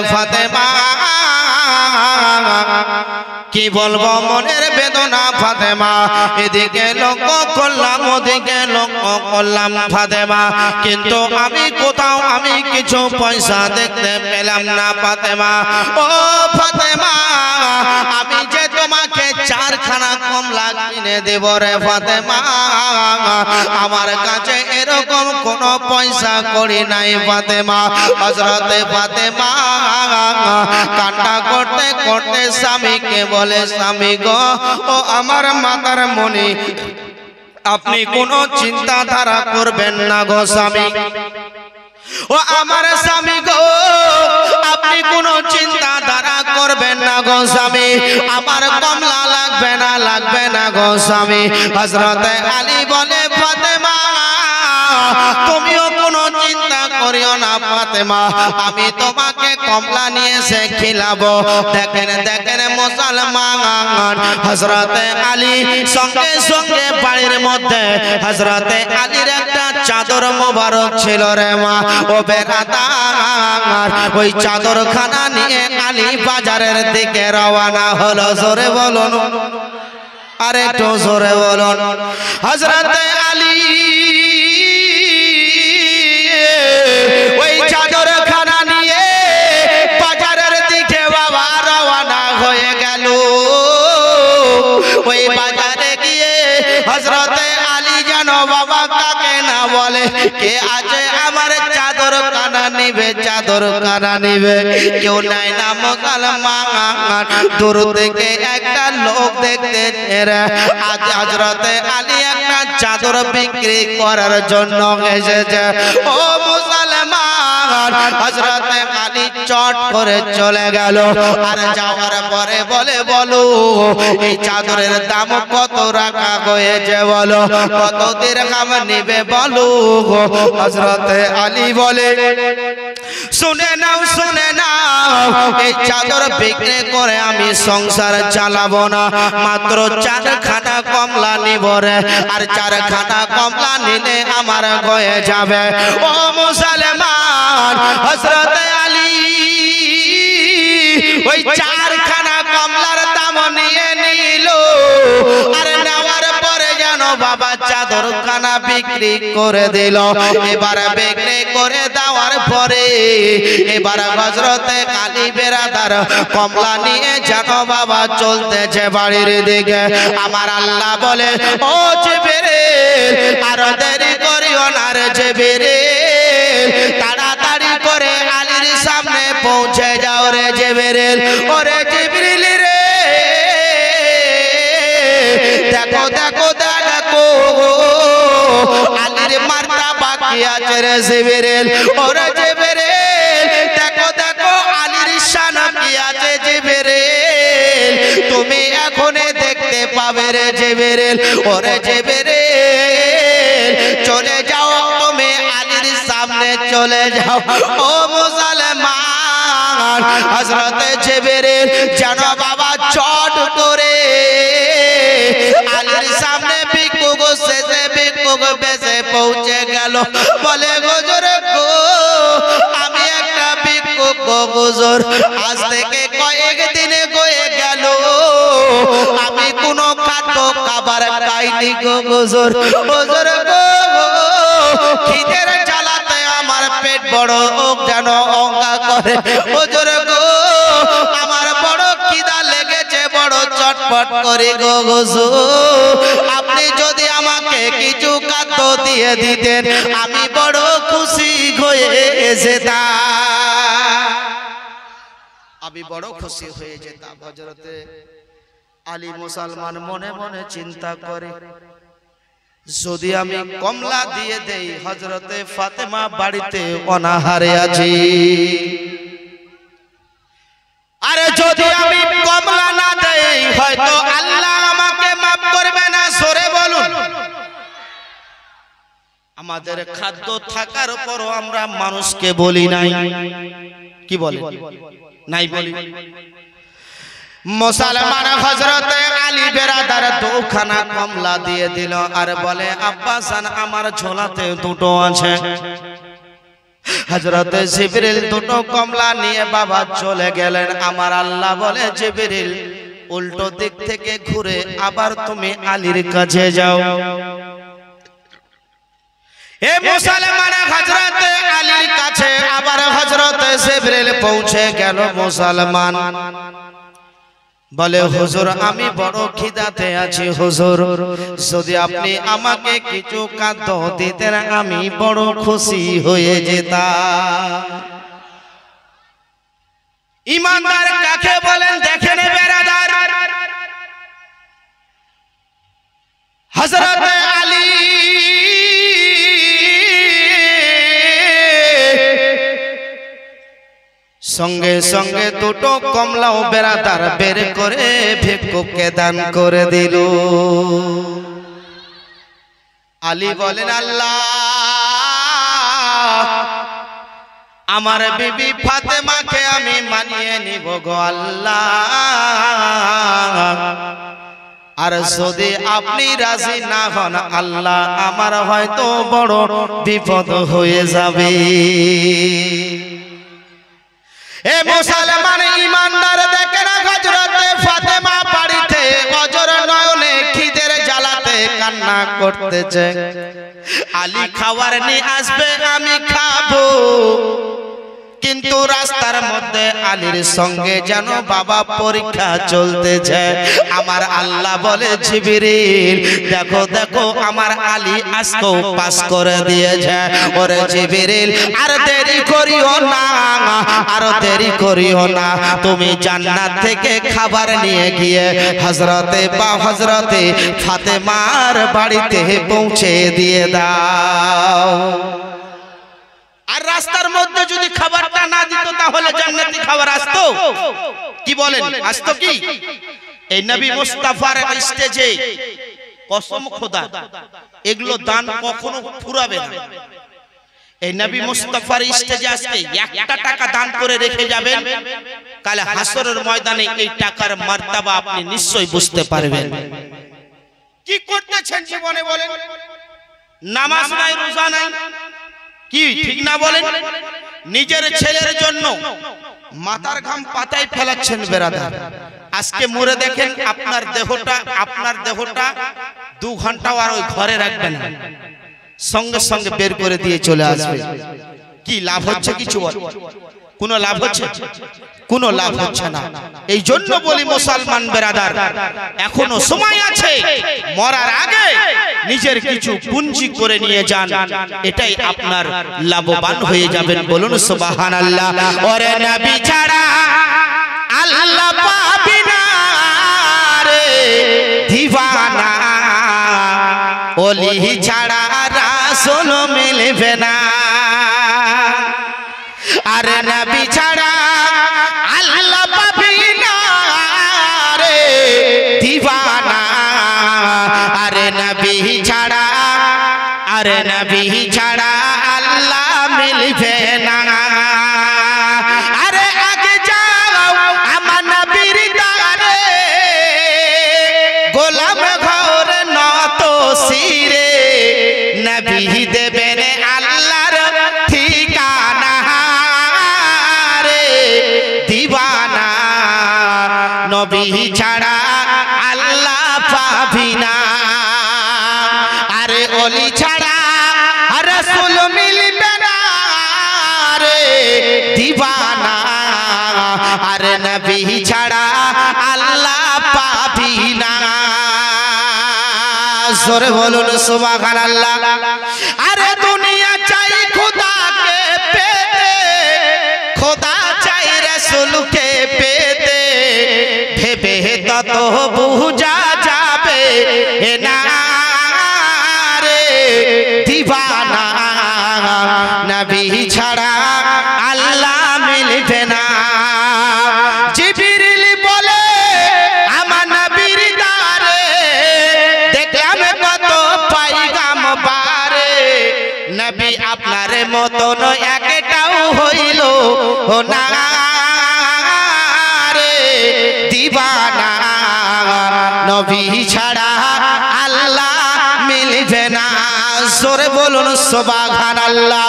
ফাতেমা কি বলবো মনের বেদনা ফাতেমা এদিকে লক্ষ্য করলাম ওদিকে লক্ষ্য করলাম ফাতেমা কিন্তু আমি কোথাও আমি কিছু পয়সা দেখতে পেলাম না ফাতেমা ও ফাতেমা আমি যে তোমাকে চারখানা কমলা কিনে দেব রে ফাতেমা আমার কাছে এরকম কোনো পয়সা করি নাই ফাতেমা হযরতে ফাতেমা কান্না করতে করতে স্বামীকে বলে স্বামী গো ও আমার মাতার মনি আপনি কোনো চিন্তাধারা করবেন না গো স্বামী ও আমার স্বামী গো আপনি কোনো চিন্তাধারা করবেন না গো স্বামী আমার কমলা লাগবে না গো স্বামী হযরতে আলী বলে ফাতেমা তুমিও কোনো চিন্তা করিও না ফাতেমা আমি তোমাকে কমলা নিয়ে এসে খিলাবো দেখেন দেখেন মুসলমান হযরতে আলী সঙ্গে সঙ্গে বাড়ির মধ্যে হযরতে আলীর একটা চাদর মোবারক ছিল রে মা ও বেরাদার ওই চাদরখানা নিয়ে আলী বাজারের দিকে রওনা হলো জোরে বলুন আরে একটু জোরে বলুন হযরতে আলী ওই চাদরখানা নিয়ে বাজারের দিকে বাবা রওনা হয়ে গেল ওই বাজারে গিয়ে হযরতে আলী জানো বাবা কাকে না বলে কে আছে আমার চাদরখানা নিবে কেউ নাই না মুসলমান দূর থেকে একটা লোক দেখতে আজ হযরতে আলী একটা চাদর বিক্রি করার জন্য এসেছে ও মুসলমান হযরতে আলী চট করে চলে গেল আর যাওয়ার পরে বলে বলো এই চাদরের দাম কত রাখা হয়েছে বলো কত দিরহাম নেবে বলো হযরতে আলী বলে শুনে নাও এই চাদর বিক্রি করে আমি সংসার চালাবো না মাত্র চারখানা কমলা নিব রে আর চারখানা কমলা নিলে আমার হয়ে যাবে ও মুসলমান হযরতে আলী ওই চারখানা কমলার দাম নিয়ে নিল আর নেওয়ার পরে জানো বাবা চাদরখানা বিক্রি করে দিল এবার বিক্রি করে দেওয়ার পরে এবার হযরতে আলী বেরাদার কমলা নিয়ে জানো বাবা চলতেছে বাড়ির দিকে আমার আল্লাহ বলে ও জিবরিল আর দেরি করিও না রে জিবরিল তাড়াতাড়ি করে আলীর সামনে পৌঁছে যাও রে জিবরিল ওরে জিবরিল রে দেখো দেখো দেখো আলীর মারতাবা কি আছে রে জিবরিল ওরে জিবরিল দেখো দেখো আলীর শান কি আছে জিবরিল তুমি এখনই দেখতে পাবে রে জিবরিল ওরে জিবরিল চলে যাও তুমি আলীর সামনে চলে যাও ও মুসলমান হযরতে জিবরিল জানো বাবা চট করে আলীর সামনে ভিক্ষুক শেষে ভিক্ষুক বেশে পৌঁছে গেল বলে হুজুর গো আমি একটা ভিক্ষুক গো হুজুর আজ থেকে কয়েক দিনে হয়ে গেল আমি কোনো খাদ্য খাবার খাইনি গো হুজুর হুজুর গো খিদের জ্বালাতে আমার পেট বড় যেন অঙ্কা করে হুজুর গো আমার বড় খিদা লেগেছে বড় চটপট করে গো হুজুর আপনি যদি আমাকে কিছু খাদ্য দিয়ে দিতেন আমি বড় খুশি হয়ে যেতাম হযরতে আলী মুসলমান মনে মনে চিন্তা করে যদি আমি কমলা দিয়ে দেই হযরতে ফাতেমা বাড়িতে অনাহারে আছে আরে যদি আমি কমলা না দেই হয়তো আল্লাহ আমাকে maaf করবে না সরে বলুন আমাদের খাদ্য থাকার পরও আমরা মানুষকে বলি নাই কি বলে নাই বলি মুসলমান হযরতে আলী বেরাদার দুখানা কমলা দিয়ে দিল আর বলে আব্বা জান আমার ঝোলাতে দুটো আছে হযরতে জিবরিল দুটো কমলা নিয়ে বাবা চলে গেলেন। আমার আল্লাহ বলে জিবরিল উল্টো দিক থেকে ঘুরে আবার তুমি আলীর কাছে যাও। এ মুসলমান হযরতে আলীর কাছে আবার হযরতে জিবরিল পৌঁছে গেল। মুসলমান বলে হুজুর আমি বড় খিদাতে আছি হুজুর, যদি আপনি আমাকে কিছু খাদ্য দিতেন আমি বড় খুশি হয়ে যেতাম। ঈমানদার কাকে বলেন দেখেন বেরাদার, হযরত আলী সঙ্গে সঙ্গে দুটো কমলাও বেরাদার বের করে ভিক্ষুককে দান করে দিল। আলী বলেন আল্লাহ আমার বিবি ফাতেমাকে আমি মানিয়ে নিব গো আল্লাহ, আর যদি আপনি রাজি না হন আল্লাহ আমার হয়তো বড় বিপদ হয়ে যাবে। এ মুসলমান ঈমানদার দেখেন হযরত ফাতেমা বাড়িতে অজর নয়নে খিদের জ্বালাতে কান্না করতেছে। আলী খাবার নিয়ে আসবে আমি খাবো, কিন্তু রাস্তার মধ্যে আলীর সঙ্গে যেন বাবা পরীক্ষা চলতেছে। আমার আল্লাহ বলে জিবরিল দেখো দেখো আমার আলী আজকেও পাস করে দিয়েছে। ওরে জিবরিল আর দেরি করিও না, আর দেরি করিও না, তুমি জান্নাত থেকে খাবার নিয়ে গিয়ে হযরতে ফাতেমার বাড়িতে পৌঁছে দিয়ে দাও। আর রাস্তার মধ্যে যদি খাবারটা না দিত তাহলে জান্নাতি খাবার আসতো? কি বলেন আসতো কি? এই নবী মুস্তাফার স্টেজে কসম খোদা এগুলো দান কখনো ফুরাবে না। এই নবী মুস্তাফার স্টেজে আসতে একটা টাকা দান করে রেখে যাবেন, কাল হাসরের ময়দানে এই টাকার মার্তাবা আপনি নিশ্চয়ই বুঝতে পারবেন। কি করতেছেন জীবনে বলেন? নামাজ নাই, রোজা নাই, কি ঠিক না বলেন? নিজের ছেলের জন্য মাথার ঘাম পাতায় ফেলাচ্ছেন বেরাদার। আজকে মরে দেখেন আপনার দেহটা 2 ঘন্টাও আর ওই ঘরে রাখবেন না, সঙ্গে সঙ্গে বের করে দিয়ে চলে আসবে। কি লাভ হচ্ছে? কিছু বল, কোনো লাভ হচ্ছে? কোনো লাভ হচ্ছে না। এই জন্য বলি মুসলমান বেরাদার এখনো সময় আছে, মরার আগে নিজের কিছু পুঞ্জি করে নিয়ে যান, এটাই আপনার লাভবান হয়ে যাবেন। বলুন সুবহানাল্লাহ। ওরে নবী ছাড়া আল্লাহ পাবি না রে দিওয়ানা, ওলি ছাড়া রাসূল মিলবে না, আর নবী ছাড়া আল্লাহ পাবি না রে দিওয়ানা, আরে নবী ছাড়া আল্লাহ মিলবে না। আরে আগে যাও আমার নবীর দারে, গোলাম ঘর নত শিরে, নবী দেবেন আল্লাহর ঠিকানা রে দিওয়ানা, নবী ছাড়া আল্লাহ পাবি না, আরে ওলি ছাড়া রাসূল মিলবে না রে দিওয়ানা, আরে নবী ছাড়া আল্লাহ পাবি না। জোরে বলুন সুবহানাল্লাহ। আরে দুনিয়া চাই খোদাকে পেতে, খোদা চাই রাসূলকে পেতে, ভেবে তত বুঝা যাবে না রে দিওয়ানা, নবী ছাড়া আল্লাহ মিলবে না। জিবরিল বলে আমার নবীর দারে দেখলাম কত পাইগাম বারে, নবী আপনার মতন একটাও হইল না রে দিওয়ানা, নবী ছাড়া আল্লাহ মিলবে না। জোরে বলুন সুবহানাল্লাহ।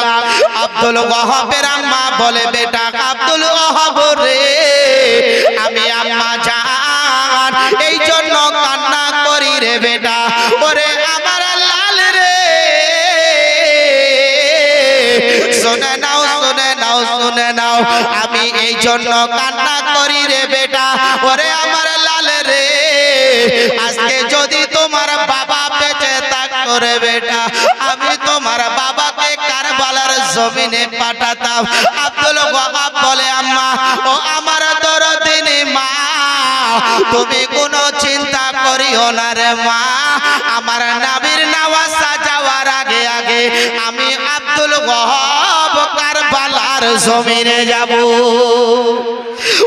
আব্দুল ওয়াহাবের আম্মা বলে বেটা আব্দুল ওয়াহাব রে আমি আম্মা জান এই জন্য কান্না করি রে বেটা ওরে আমার লাল রে শুনে নাও শুনে নাও শুনে নাও আমি এই জন্য কান্না করি রে বেটা ওরে আমার লাল রে আজকে যদি তোমার বাবা বেঁচে থাকতো রে বেটা আমি তোমার বাবাকে কারবালার জমিনে পাঠাতাম আব্দুল ওয়াহাব বলে আম্মা ও আমার দরদিনী মা তুমি কোনো চিন্তা করিও না রে মা আমার নবীর নওয়াজা যাওয়ার আগে আগে আমি আব্দুল ওয়াহাব কারবালার জমিনে যাব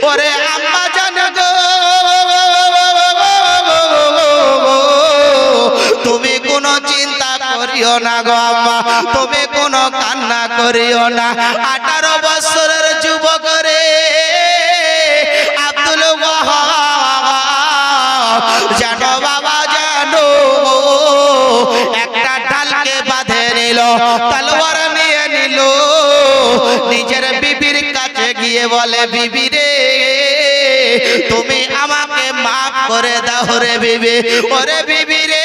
ওরে আম্মা জান গো তুমি কোনো চিন্তা করিও না গো আম্মা তুমি কোনো কান্না করিও না 18 বছরের যুবক রে আব্দুল ওয়াহাব জানো বাবা জানো একটা ডালকে বাঁধে নিল তলোয়ার নিয়ে নিল নিজের বিবির কাছে গিয়ে বলে বিবি রে তুমি আমাকে মাফ করে দাও রে বিবি ওরে বিবি রে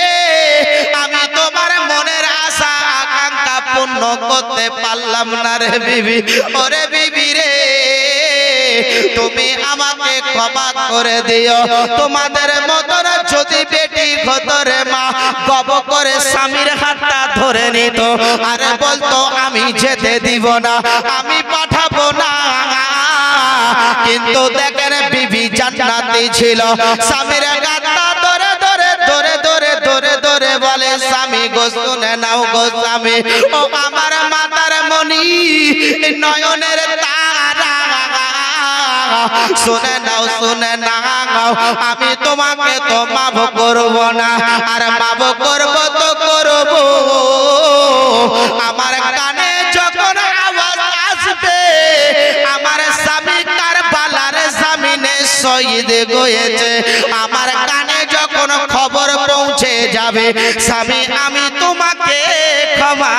আমি তোমার মনের আশা আকাঙ্ক্ষা পূর্ণ করতে পারলাম না রে বিবি ওরে বিবি রে তুমি আমাকে ক্ষমা করে দিও তোমাদের মতন যদি বেটি হতো রে মা গব করে স্বামীর হাতটা ধরে নিত আরে বলতো আমি যেতে দিব না আমি পাঠাবো না কিন্তু দেখেন বিবি জান্নাতি ছিল স্বামীর হাতটা ধরে ধরে ধরে ধরে ধরে ধরে বলে স্বামী গো শুনে নাও গো স্বামী ও আমার মাতার মনি নয়নের তারা শুনে নাও আমি তোমাকে তো মাফ করব না আর মাফ করব তো করব আমার কানে যখন আওয়াজ আসবে আমার স্বামী কারবালার জমিনে শহীদ হয়েছে আমার কানে যখন খবর পৌঁছে যাবে স্বামী আমি তোমাকে ক্ষমা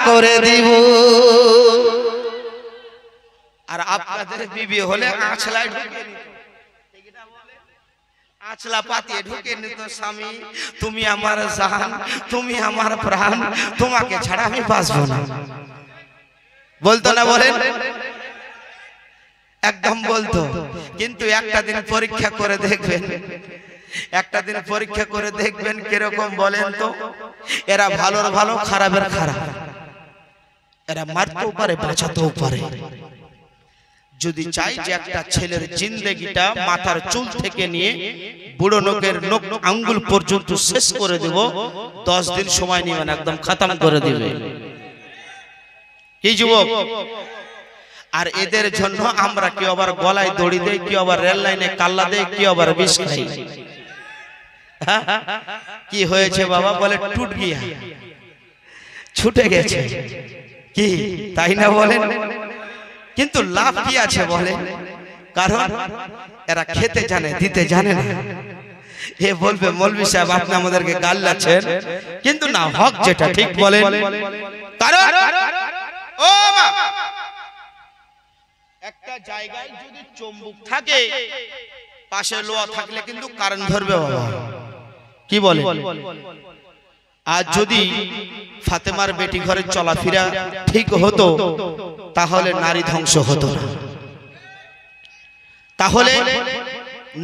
করে দিব আর আপনাদের বিবি হলে আঁচলায় ঢুকে নিত আঁচলা পাতিয়ে ঢুকে নিত স্বামী তুমি আমার জান তুমি আমার প্রাণ তোমাকে ছাড়া আমি বাঁচবো না বলতো না বলেন একদম বলতো কিন্তু একটা দিন পরীক্ষা করে দেখবেন একটা দিন পরীক্ষা করে দেখবেন কিরকম বলেন তো এরা ভালোর ভালো খারাপের খারাপ এরা মারতেও পারে বাঁচাতেও পারে যদি চাই যে একটা ছেলের জিন্দেগিটা মাথার চুল থেকে নিয়ে বুড়ো নখের নখ আঙ্গুল পর্যন্ত শেষ করে দেব 10 দিন সময় নিবেন একদম খতম করে দিবে এই যুবক আর এদের জন্য আমরা কি আবার গলায় দড়ি দেই কি আবার রেল লাইনে কাল্লা দেই কি আবার বিষ খাই কি হয়েছে বাবা বলে টুট গিয়া ছুটে গেছে কি তাই না বলেন কিন্তু লাভ কি আছে বলে কারণ এরা খেতে জানে দিতে জানে না এ বলবে মৌলভী সাহেব আপনি আমাদেরকে গাল দিচ্ছেন কিন্তু না হক যেটা ঠিক বলেন কারণ ও মা একটা জায়গায় যদি চুম্বক থাকে পাশে লোহা থাকলে কিন্তু কারেন্ট ধরবে বাবা কি বলে আজ যদি ফাতেমার বেটি ঘরে চলাফেরা ঠিক হতো তাহলে নারী ধ্বংস হতো না তাহলে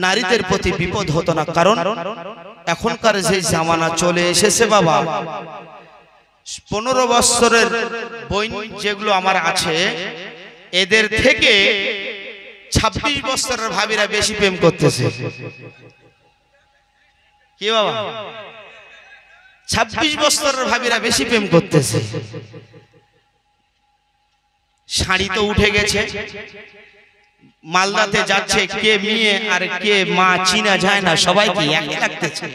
নারীদের প্রতি বিপদ হতো না কারণ এখনকার যে জামানা চলে এসেছে বাবা 15 বছরের বই যেগুলো আমার আছে এদের থেকে 26 বছরের ভাবিরা বেশি প্রেম করতেছে কি বাবা 26 বছরের ভাবিরা বেশি প্রেম করতেছে শাড়ি তো উঠে গেছে মালদাতে যাচ্ছে কে মেয়ে আর কে মা চিনা যায় না সবাইকে এক লাগতেছে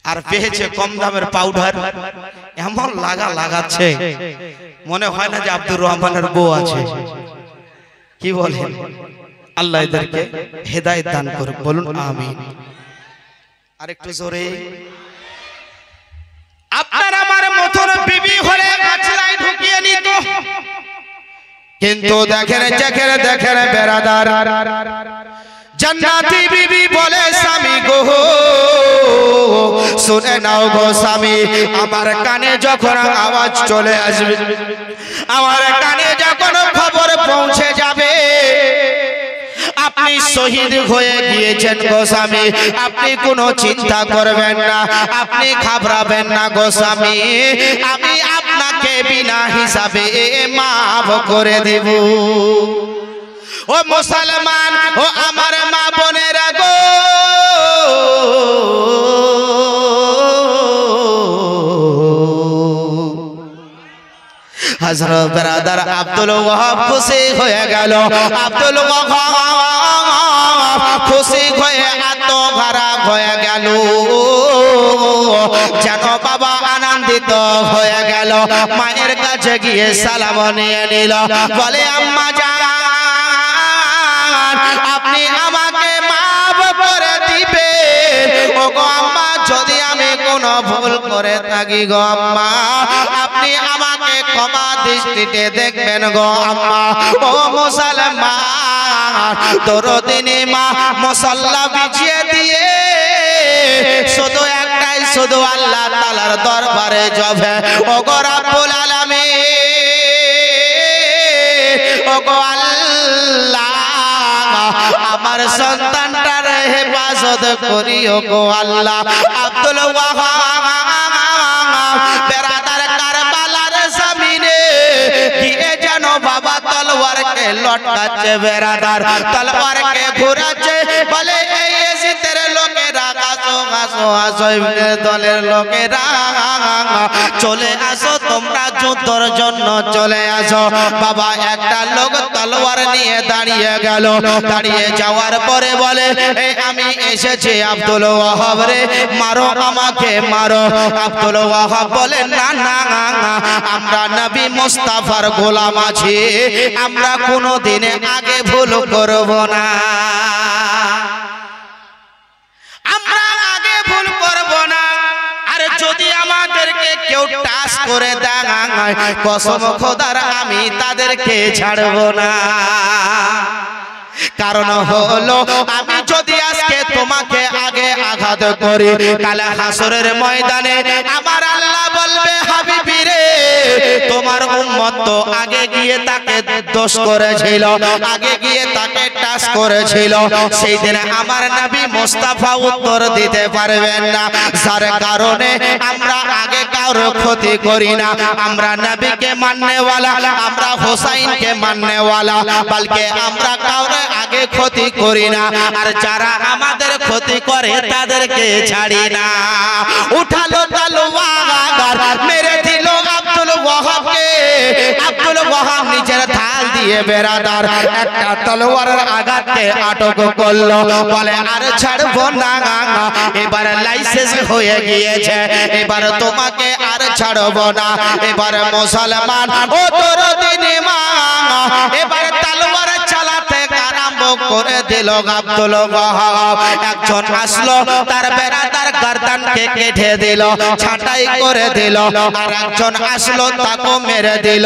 আর পেয়েছে কম দামের পাউডার এমন লাগাচ্ছে মনে হয় না যে আব্দুর রহমানের বউ আছে কি বলেন আল্লাহ এদেরকে হেদায়েত দান করুক বলুন আমিন আরেকটু জোরে আপনার আমার মতন বিবি হলে আছলাই ঢুকিয়ে নিত কিন্তু দেখেন দেখেন বেরাদার, জান্নাতি বিবি বলে স্বামী গো শুনে নাও গো স্বামী, আমার কানে যখন আওয়াজ চলে আসবে, আমার কানে যখন খবর পৌঁছে যাবে আপনি শহীদ হয়ে গিয়েছেন গো স্বামী, আপনি কোনো চিন্তা করবেন না, আপনি ঘাবড়াবেন না গো স্বামী, আমি আপনাকে বিনা হিসাবে মাফ করে দেব। ও মুসলমান, ও আমার মা বোনেরা গো, হযরত ব্রাদার আব্দুল ওয়াহাব খুশি হয়ে গেল, আব্দুল ওয়াহাব খুশি হয়ে আত্মহারা হয়ে গেল, যেন বাবা আনন্দিত হয়ে গেল। মায়ের কাছে গিয়ে সালাম নিয়ে নিল, বলে আম্মা জান আপনি আমাকে মাফ করে দিবেন। ও গো আম্মা, যদি আমি কোনো ভুল করে থাকি গো আম্মা, আপনি আমাকে ক্ষমা দৃষ্টিতে দেখবেন গো আম্মা। ও মুসলমান, দরদিনী মা মুসাল্লা বিছিয়ে দিয়ে শুধু একটাই, শুধু আল্লাহ তাআলার দরবারে যাবে। ও গো রব্বুল আলামিন, ও গো আল্লাহ, আমার সন্তানটার হেফাজত করিও গো আল্লাহ। আব্দুল ওয়াহাব বেরাদার কারবালার জমিনে গিয়ে যেন বাবা তলোয়ারকে লটকাচ্ছে, বেরাদার তলোয়ারকে ঘোরাচ্ছে, বলে এই এজিদের লোকেরা আসো আসো আসো, ইবনে দলের লোকেরা চলে আসো, তোমরা যুদ্ধের জন্য চলে আসো। বাবা একটা লোক তলোয়ার নিয়ে দাঁড়িয়ে গেল, দাঁড়িয়ে যাওয়ার পরে বলে এই আমি এসেছি আব্দুল ওয়াহাব রে, মারো আমাকে মারো। আব্দুল ওয়াহাব বলে না না, আমরা নবী মুস্তাফার গোলাম আছি, আমরা কোনোদিন আগে ভুল করব না, আমরা আগে ভুল করব না। আর যদি আমাদেরকে কেউ টাচ করে দেয়, কসম খোদার আমি তাদেরকে ছাড়ব না। কারণ হলো আমি যদি আজকে তোমাকে আগে আঘাত করি, কাল হাসরের ময়দানে আমার আল্লাহ বলবে হাবিবি রে, তোমার উম্মত তো আগে গিয়ে তাকে দোষ করেছিল, আগে গিয়ে তাকে টাচ করেছিল, সেই দিন আমার নবী মুস্তাফা উত্তর দিতে পারবেন না। যার কারণে আমরা আগে কারো ক্ষতি করি না, আমরা নবীকে মাননেওয়ালা, আমরা হোসাইনকে মাননেওয়ালা, বলকে আমরা কারো আগে ক্ষতি করি না, আর যারা আমাদের ক্ষতি করে তাদেরকে ছাড়ি না। উঠালো তলোয়ার, মেরে দিল আব্দুল ওয়াহাবকে। আব্দুল ওয়াহাব নিজের ঢাল দিয়ে বেরাদার একটা তলোয়ারের আঘাতকে আটক করলো, বলে আর ছাড়বো না, এবার লাইসেন্স হয়ে গিয়েছে, এবার তোমাকে আর ছাড়বো না। এবার মুসলমান, ও দরদিনী মা, এবার তলোয়ার চালাতে আরম্ভ করে দিল আব্দুল ওয়াহাব। একজন আসলো, তার বেরাদার গর্দানকে কেটে দিল, ছাঁটাই করে দিল, আর একজন আসলো, তাকে মেরে দিল।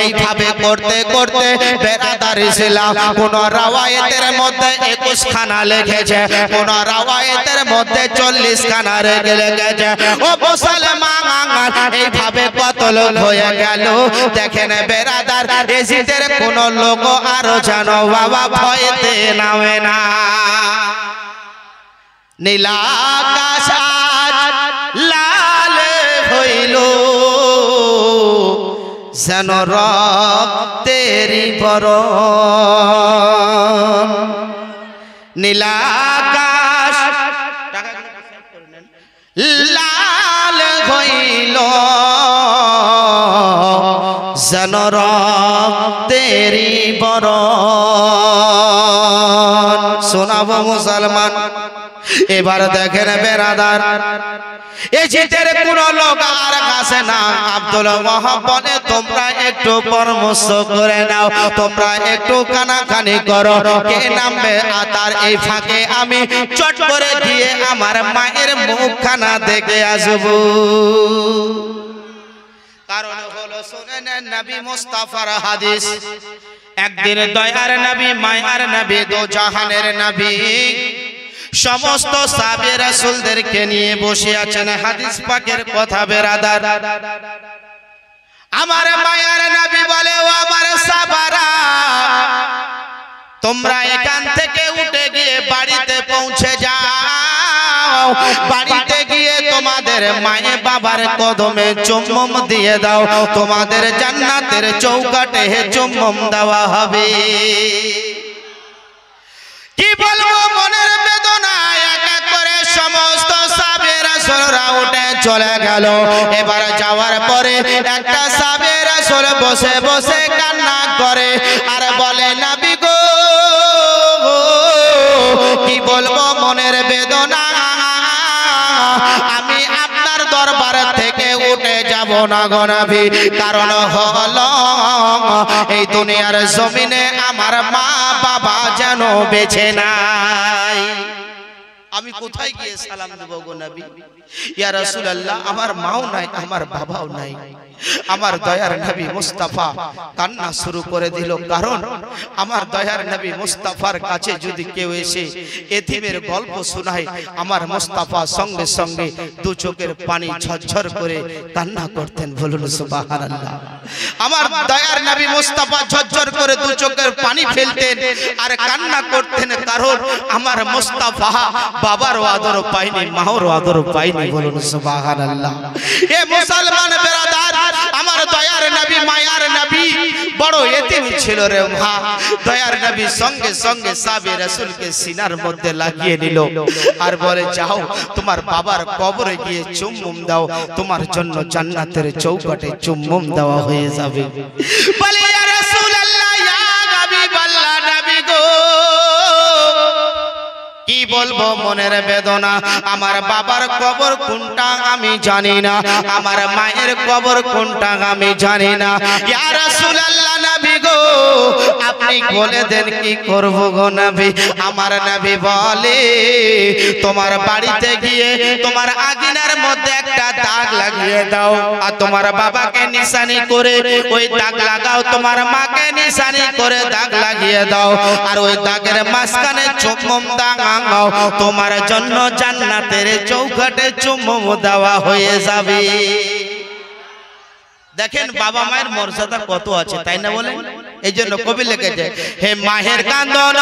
এইভাবে করতে করতে বেরাদার ইসলাম কোন রাওয়ায়াতের মধ্যে 21 খানা লিখেছে, কোন রাওয়ায়াতের মধ্যে 40 খানা লেগেছে। ও মুসলমান, এইভাবে কত লোক হয়ে গেল। দেখেন বেরাদার, এজিদের কোন লোক আরো জানো বাবা ভয়তে নামে না। নীলা আকাশ আজ লাল হইল, যেন রক্তেরি বরণ। নীলা আকাশ লাল হইল, যেন রক্তেরি বরণ। শোনাবো মুসলমান, এবার দেখেন বেরাদার, এজিদের কোন লোক আর কাছে না। আব্দুল ওয়াহাব বলে তোমরা একটু পরামর্শ করে নাও, তোমরা একটু কানাকানি করো, কে নামবে। তার এই ফাঁকে আমি চট করে গিয়ে আমার মায়ের মুখখানা দেখে আসবো। কারণ হলো শুনে নেন নবী মুস্তাফার হাদিস, একদিন দয়ার নবী মায়ার নবী দো জাহানের নবী সমস্ত সাহাবে রাসূলদেরকে নিয়ে বসে আছেন। হাদিস পাকের কথা বেরাদার, আমার মায়ার নবী বলে, ও আমার সাহাবারা, তোমরা এখান থেকে উঠে গিয়ে বাড়িতে পৌঁছে যাও। বাড়িতে গিয়ে তোমাদের মায়ে বাবার কদমে চুম্বন দিয়ে দাও, তোমাদের জান্নাতের চৌকাঠে চুম্বন দেওয়া হবে। কি বলবো মনের বেদনা, এক এক করে সমস্ত সাহাবে রাসূলরা উঠে চলে গেল। এবার যাওয়ার পরে একটা সাহাবে রাসূল বসে বসে কান্না করে আর বলে, নবী গো, কি বলবো মনের বেদনা, আমি আপনার দরবার থেকে উঠে যাব না গো নবী। কারণ হলো এই দুনিয়ার জমিনে আমার মা বাবা যেন বেঁচে নাই। আমি কোথায় গিয়ে সালাম দেব গো নবী? ইয়া রাসূলুল্লাহ, আমার মাও নাই, আমার বাবাও নাই। আমার দয়ার নবী মুস্তাফা কান্না শুরু করে দিল। কারণ আমার দয়ার নবী মুস্তাফার কাছে যদি কেউ এসে এতিমের গল্প শোনায়, আমার মুস্তাফা সঙ্গে সঙ্গে দু চোখের পানি ঝরঝর করে কান্না করতেন। বলুন সুবহানাল্লাহ। আমার দয়ার নবী মুস্তাফা ঝরঝর করে দু চোখের পানি ফেলতেন আর কান্না করতেন। কারণ আমার মুস্তাফা বাবার আদর পায়নি, মার আদর পায়নি। বলুন সুবহানাল্লাহ। এ মুসলমান বেরাদার, আমার দয়ার নবী মায়ার নবী বড় এতিম ছিল রে মা। দয়ার নবী সঙ্গে সঙ্গে সাহাবে রাসূলকে সিনার মধ্যে লাগিয়ে নিল আর বলে, যাও তোমার বাবার কবরে গিয়ে চুম্বন দাও, তোমার জন্য জান্নাতের চৌকাঠে চুম্বন দেওয়া হয়ে যাবে। বলে, ইয়া রাসূলুল্লাহ, ইয়া হাবিবাল্লাহ, নবী গো, কি বলবো মনের বেদনা, আমার বাবার কবর কোনটা আমি জানি না, আমার মায়ের কবর কোনটা আমি জানি না। ইয়া রাসূলুল্লাহ, নবী গো, আপনি বলে দেন কি করব গো নবী? আমার নবী বলে, তোমার বাড়িতে গিয়ে তোমার আঙিনার মধ্যে একটা দাগ লাগিয়ে দাও আর তোমার বাবাকে নিশানি করে ওই দাগ লাগাও, তোমার মাকে নিশানি করে দাগ লাগিয়ে দাও আর ওই দাগের মাঝখানে চুম্বন দাও, তোমার জন্য জান্নাতের চৌকাঠে চুম্বন দেওয়া হয়ে যাবে। দেখেন বাবা মায়ের মর্যাদা কত আছে, তাই না বলেন? এই জন্য কবি লিখেছে, হে মাহের কান্দন